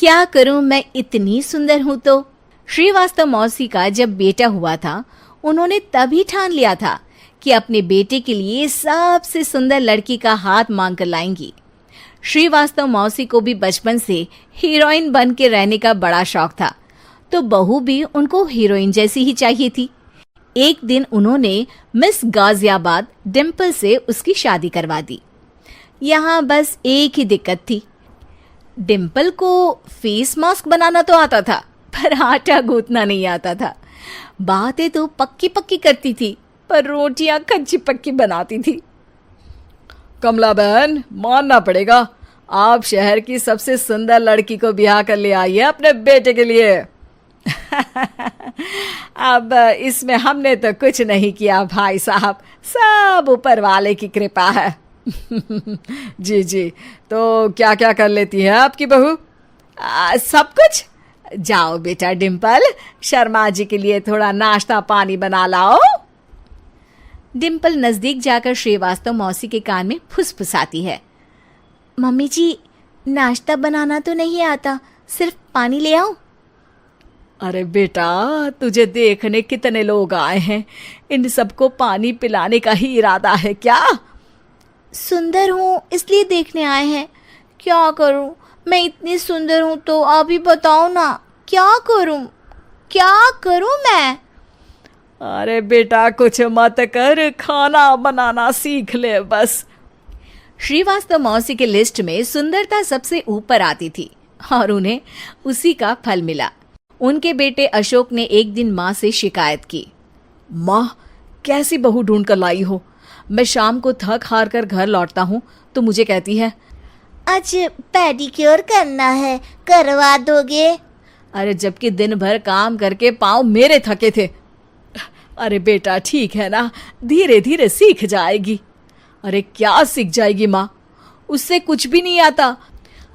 क्या करूं, मैं इतनी सुंदर हूं तो। श्रीवास्तव मौसी का जब बेटा हुआ था, उन्होंने तभी ठान लिया था कि अपने बेटे के लिए सबसे सुंदर लड़की का हाथ मांग कर लाएंगी। श्रीवास्तव मौसी को भी बचपन से हीरोइन बन के रहने का बड़ा शौक था, तो बहू भी उनको हीरोइन जैसी ही चाहिए थी। एक दिन उन्होंने मिस गाजियाबाद डिम्पल से उसकी शादी करवा दी। यहाँ बस एक ही दिक्कत थी, डिम्पल को फेस मास्क बनाना तो आता था, पर आटा गूंथना नहीं आता था। बातें तो पक्की पक्की करती थी, पर रोटियां कच्ची पक्की बनाती थी। कमला बहन, मानना पड़ेगा, आप शहर की सबसे सुंदर लड़की को ब्याह कर ले आई है अपने बेटे के लिए। अब इसमें हमने तो कुछ नहीं किया भाई साहब, सब ऊपर वाले की कृपा है। जी जी, तो क्या क्या कर लेती है आपकी बहू? सब कुछ। जाओ बेटा डिम्पल, शर्मा जी के लिए थोड़ा नाश्ता पानी बना लाओ। डिम्पल नजदीक जाकर श्रीवास्तव मौसी के कान में फुसफुसाती है। मम्मी जी, नाश्ता बनाना तो नहीं आता, सिर्फ पानी ले आओ। अरे बेटा, तुझे देखने कितने लोग आए हैं, इन सबको पानी पिलाने का ही इरादा है क्या? सुंदर हूँ इसलिए देखने आए हैं। क्या करूँ, मैं इतनी सुंदर हूँ तो आप ही बताओ ना, क्या करूँ मैं? अरे बेटा, कुछ मत कर, खाना बनाना सीख ले बस। श्रीवास्तव मौसी के लिस्ट में सुंदरता सबसे ऊपर आती थी और उन्हें उसी का फल मिला। उनके बेटे अशोक ने एक दिन माँ से शिकायत की। माँ, कैसी बहू ढूंढ कर लाई हो? मैं शाम को थक हार कर घर लौटता हूँ तो मुझे कहती है, आज पेडिक्योर करना है, करवा दोगे? अरे जबकि दिन भर काम करके पाँव मेरे थके थे। अरे बेटा, ठीक है ना, धीरे धीरे सीख जाएगी। अरे क्या सीख जाएगी माँ, उससे कुछ भी नहीं आता।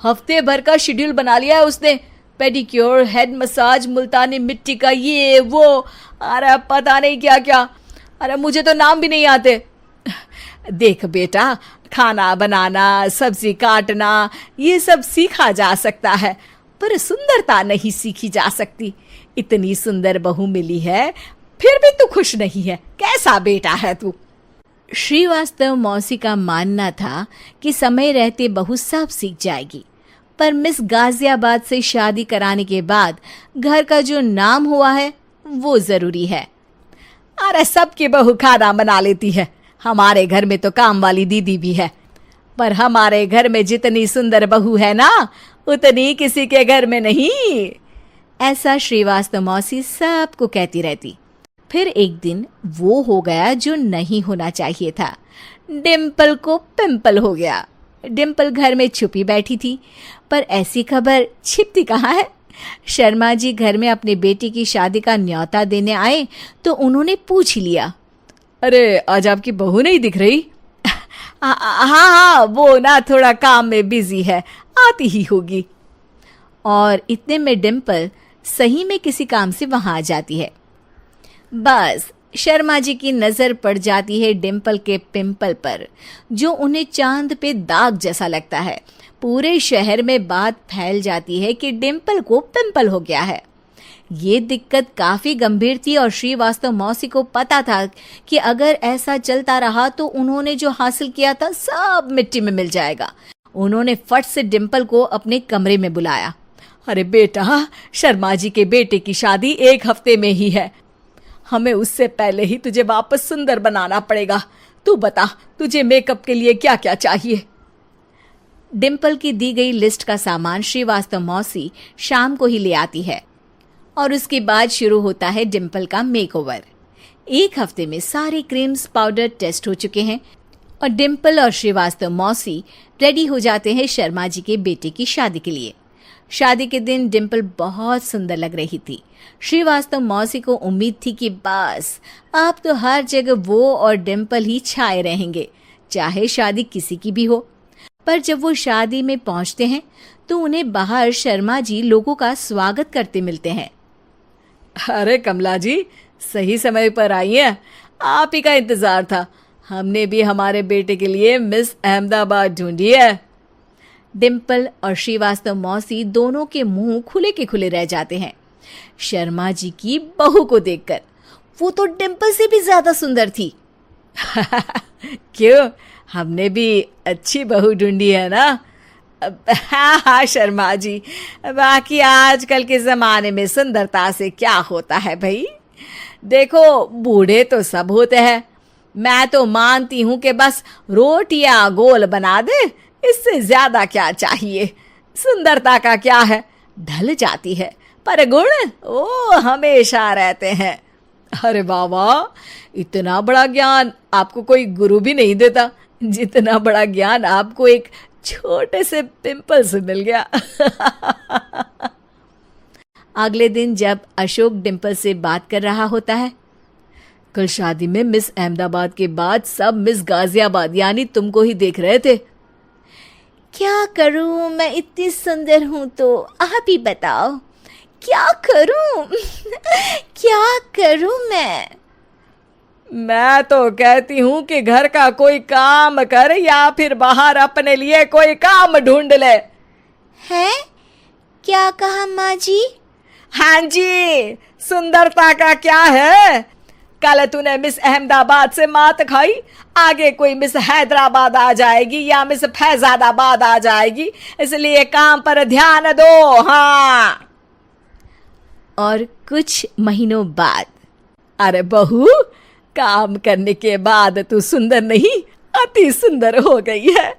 हफ्ते भर का शेड्यूल बना लिया है उसने, पेडिक्योर, हेड मसाज, मुल्तानी मिट्टी का ये वो, अरे पता नहीं क्या क्या। अरे मुझे तो नाम भी नहीं आते। देख बेटा, खाना बनाना, सब्जी काटना, ये सब सीखा जा सकता है, पर सुंदरता नहीं सीखी जा सकती। इतनी सुंदर बहू मिली है, फिर भी तू खुश नहीं है, कैसा बेटा है तू? श्रीवास्तव मौसी का मानना था कि समय रहते बहू सब सीख जाएगी, पर मिस गाजियाबाद से शादी कराने के बाद घर का जो नाम हुआ है वो जरूरी है। अरे सबकी बहू खाना बना लेती है, हमारे घर में तो काम वाली दीदी भी है, पर हमारे घर में जितनी सुंदर बहू है ना, उतनी किसी के घर में नहीं। ऐसा श्रीवास्तव मौसी सबको कहती रहती। फिर एक दिन वो हो गया जो नहीं होना चाहिए था, डिम्पल को पिंपल हो गया। डिम्पल घर में छुपी बैठी थी, पर ऐसी खबर छिपती कहाँ है। शर्मा जी घर में अपने बेटी की शादी का न्योता देने आए तो उन्होंने पूछ लिया, अरे आज आपकी बहू नहीं दिख रही? हाँ, वो ना थोड़ा काम में बिजी है, आती ही होगी। और इतने में डिम्पल सही में किसी काम से वहां आ जाती है। बस शर्मा जी की नजर पड़ जाती है डिम्पल के पिंपल पर, जो उन्हें चांद पे दाग जैसा लगता है। पूरे शहर में बात फैल जाती है कि डिम्पल को पिंपल हो गया है। ये दिक्कत काफी गंभीर थी और श्रीवास्तव मौसी को पता था कि अगर ऐसा चलता रहा तो उन्होंने जो हासिल किया था सब मिट्टी में मिल जाएगा। उन्होंने फट से डिम्पल को अपने कमरे में बुलाया। अरे बेटा, शर्मा जी के बेटे की शादी 1 हफ्ते में ही है, हमें उससे पहले ही तुझे वापस सुंदर बनाना पड़ेगा। तू बता, तुझे मेकअप के लिए क्या क्या चाहिए? डिम्पल की दी गई लिस्ट का सामान श्रीवास्तव मौसी शाम को ही ले आती है और उसके बाद शुरू होता है डिम्पल का मेकओवर। 1 हफ्ते में सारे क्रीम्स पाउडर टेस्ट हो चुके हैं और डिम्पल और श्रीवास्तव मौसी रेडी हो जाते हैं शर्मा जी के बेटे की शादी के लिए। शादी के दिन डिम्पल बहुत सुंदर लग रही थी। श्रीवास्तव मौसी को उम्मीद थी कि बस अब तो हर जगह वो और डिम्पल ही छाए रहेंगे, चाहे शादी किसी की भी हो। पर जब वो शादी में पहुंचते हैं तो उन्हें बाहर शर्मा जी लोगों का स्वागत करते मिलते हैं। अरे कमला जी, सही समय पर आई हैं, आप ही का इंतजार था। हमने भी हमारे बेटे के लिए मिस अहमदाबाद ढूंढी है। डिम्पल और श्रीवास्तव मौसी दोनों के मुंह खुले के खुले रह जाते हैं शर्मा जी की बहू को देखकर। वो तो डिम्पल से भी ज्यादा सुंदर थी। क्यों, हमने भी अच्छी बहू ढूंढी है ना? हाँ हाँ शर्मा जी, बाकी आजकल के जमाने में सुंदरता से क्या होता है भाई। देखो, बूढ़े तो सब होते हैं। मैं तो मानती हूं कि बस रोटियां गोल बना दे, इससे ज्यादा क्या चाहिए। सुंदरता का क्या है, ढल जाती है, पर गुण वो हमेशा रहते हैं। अरे वाह, इतना बड़ा ज्ञान आपको कोई गुरु भी नहीं देता जितना बड़ा ज्ञान आपको एक छोटे से पिंपल से मिल गया। अगले दिन जब अशोक डिम्पल से बात कर रहा होता है, कल शादी में मिस अहमदाबाद के बाद सब मिस गाजियाबाद यानी तुमको ही देख रहे थे। क्या करूं, मैं इतनी सुंदर हूं तो आप ही बताओ क्या करूं। क्या करूं मैं तो कहती हूं कि घर का कोई काम कर या फिर बाहर अपने लिए कोई काम ढूंढ ले। है क्या कहा माँ जी? हाँ जी, सुंदरता का क्या है। कल तूने मिस अहमदाबाद से मात खाई, आगे कोई मिस हैदराबाद आ जाएगी या मिस फैजादाबाद आ जाएगी, इसलिए काम पर ध्यान दो। हाँ। और कुछ महीनों बाद, अरे बहू, काम करने के बाद तू सुंदर नहीं, अति सुंदर हो गई है।